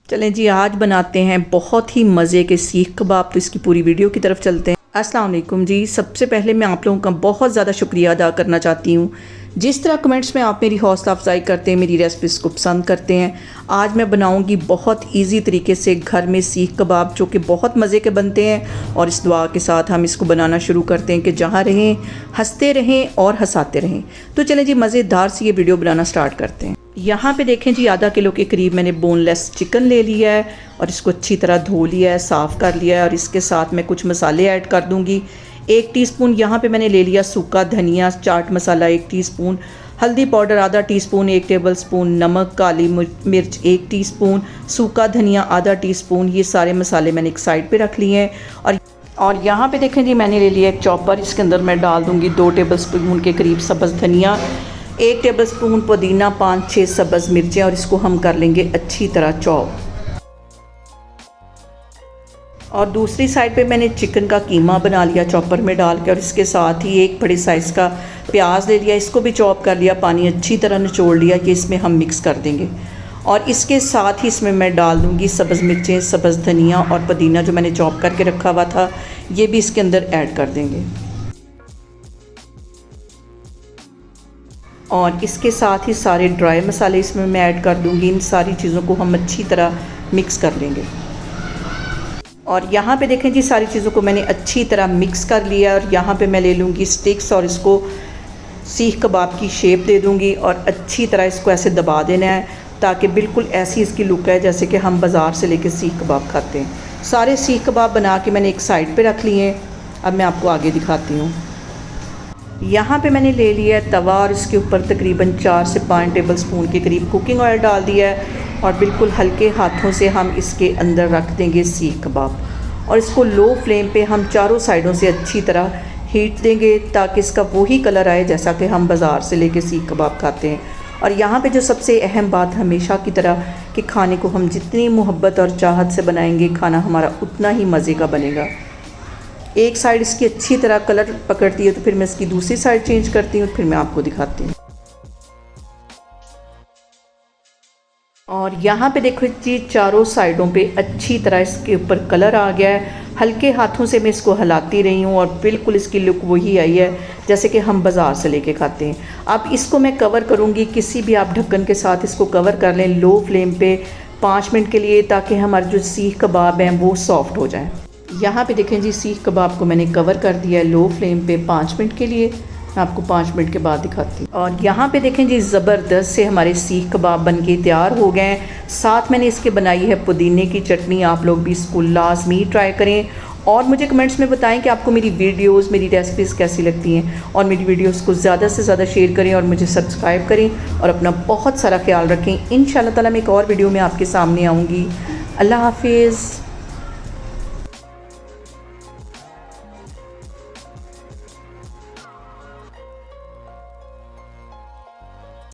चलें जी, आज बनाते हैं बहुत ही मज़े के सीख कबाब। तो इसकी पूरी वीडियो की तरफ चलते हैं। अस्सलाम वालेकुम जी। सबसे पहले मैं आप लोगों का बहुत ज़्यादा शुक्रिया अदा करना चाहती हूँ। जिस तरह कमेंट्स में आप मेरी हौसला अफजाई करते हैं, मेरी रेसिपीज़ को पसंद करते हैं। आज मैं बनाऊँगी बहुत ईजी तरीके से घर में सीख कबाब, जो कि बहुत मज़े के बनते हैं। और इस दुआ के साथ हम इसको बनाना शुरू करते हैं कि जहाँ रहें हंसते रहें और हंसाते रहें। तो चलें जी, मज़ेदार सी ये वीडियो बनाना स्टार्ट करते हैं। यहाँ पे देखें जी, आधा किलो के करीब मैंने बोनलेस चिकन ले लिया है और इसको अच्छी तरह धो लिया है, साफ़ कर लिया है। और इसके साथ मैं कुछ मसाले ऐड कर दूँगी। 1 टीस्पून यहाँ पे मैंने ले लिया सूखा धनिया, चाट मसाला 1 टीस्पून, हल्दी पाउडर आधा टीस्पून, 1 टेबल स्पून नमक, काली मिर्च 1 टीस्पून, सूखा धनिया आधा टीस्पून। ये सारे मसाले मैंने एक साइड पे रख लिए हैं। और यहाँ पे देखें जी, मैंने ले लिया एक चॉपर। इसके अंदर मैं डाल दूँगी 2 टेबल स्पून के करीब सब्ज़ धनिया, 1 टेबल स्पून पुदीना, 5-6 सब्ज़ मिर्चें। और इसको हम कर लेंगे अच्छी तरह चॉप। और दूसरी साइड पे मैंने चिकन का कीमा बना लिया चॉपर में डाल के। और इसके साथ ही एक बड़े साइज़ का प्याज ले लिया, इसको भी चॉप कर लिया, पानी अच्छी तरह निचोड़ लिया कि इसमें हम मिक्स कर देंगे। और इसके साथ ही इसमें मैं डाल दूँगी सब्ज़ मिर्चें, सब्ज़ धनिया और पुदीना जो मैंने चॉप करके रखा हुआ था, ये भी इसके अंदर ऐड कर देंगे। और इसके साथ ही सारे ड्राई मसाले इसमें मैं ऐड कर दूँगी। इन सारी चीज़ों को हम अच्छी तरह मिक्स कर लेंगे। और यहाँ पे देखें जी, सारी चीज़ों को मैंने अच्छी तरह मिक्स कर लिया। और यहाँ पे मैं ले लूँगी स्टिक्स और इसको सीख कबाब की शेप दे दूँगी। और अच्छी तरह इसको ऐसे दबा देना है ताकि बिल्कुल ऐसी इसकी लुक है जैसे कि हम बाज़ार से लेके सीख कबाब खाते हैं। सारे सीख कबाब बना के मैंने एक साइड पे रख लिए हैं। अब मैं आपको आगे दिखाती हूँ। यहाँ पे मैंने ले लिया है तवा और इसके ऊपर तकरीबन 4 से 5 टेबल स्पून के करीब कुकिंग ऑयल डाल दिया है। और बिल्कुल हल्के हाथों से हम इसके अंदर रख देंगे सीख कबाब। और इसको लो फ्लेम पे हम चारों साइडों से अच्छी तरह हीट देंगे ताकि इसका वही कलर आए जैसा कि हम बाज़ार से लेके सीख कबाब खाते हैं। और यहाँ पे जो सबसे अहम बात हमेशा की तरह कि खाने को हम जितनी मोहब्बत और चाहत से बनाएंगे, खाना हमारा उतना ही मज़े का बनेगा। एक साइड इसकी अच्छी तरह कलर पकड़ती है तो फिर मैं इसकी दूसरी साइड चेंज करती हूँ, फिर मैं आपको दिखाती हूँ। और यहाँ पे देखो जी, चारों साइडों पे अच्छी तरह इसके ऊपर कलर आ गया है। हल्के हाथों से मैं इसको हिलाती रही हूँ और बिल्कुल इसकी लुक वही आई है जैसे कि हम बाज़ार से लेके खाते हैं। अब इसको मैं कवर करूँगी, किसी भी आप ढक्कन के साथ इसको कवर कर लें लो फ्लेम पे 5 मिनट के लिए, ताकि हमारे जो सीख कबाब हैं वो सॉफ्ट हो जाएं। यहाँ पे देखें जी, सीख कबाब को मैंने कवर कर दिया है लो फ्लेम पे 5 मिनट के लिए। मैं आपको 5 मिनट के बाद दिखाती हूँ। और यहाँ पे देखें जी, ज़बरदस्त से हमारे सीख कबाब बनके तैयार हो गए हैं। साथ मैंने इसके बनाई है पुदीने की चटनी। आप लोग भी इसको लाजमी ट्राई करें और मुझे कमेंट्स में बताएं कि आपको मेरी वीडियोस, मेरी रेसिपीज़ कैसी लगती हैं। और मेरी वीडियोस को ज़्यादा से ज़्यादा शेयर करें और मुझे सब्सक्राइब करें और अपना बहुत सारा ख्याल रखें। इंशाअल्लाह ताला मैं एक और वीडियो में आपके सामने आऊँगी। अल्लाह हाफिज़।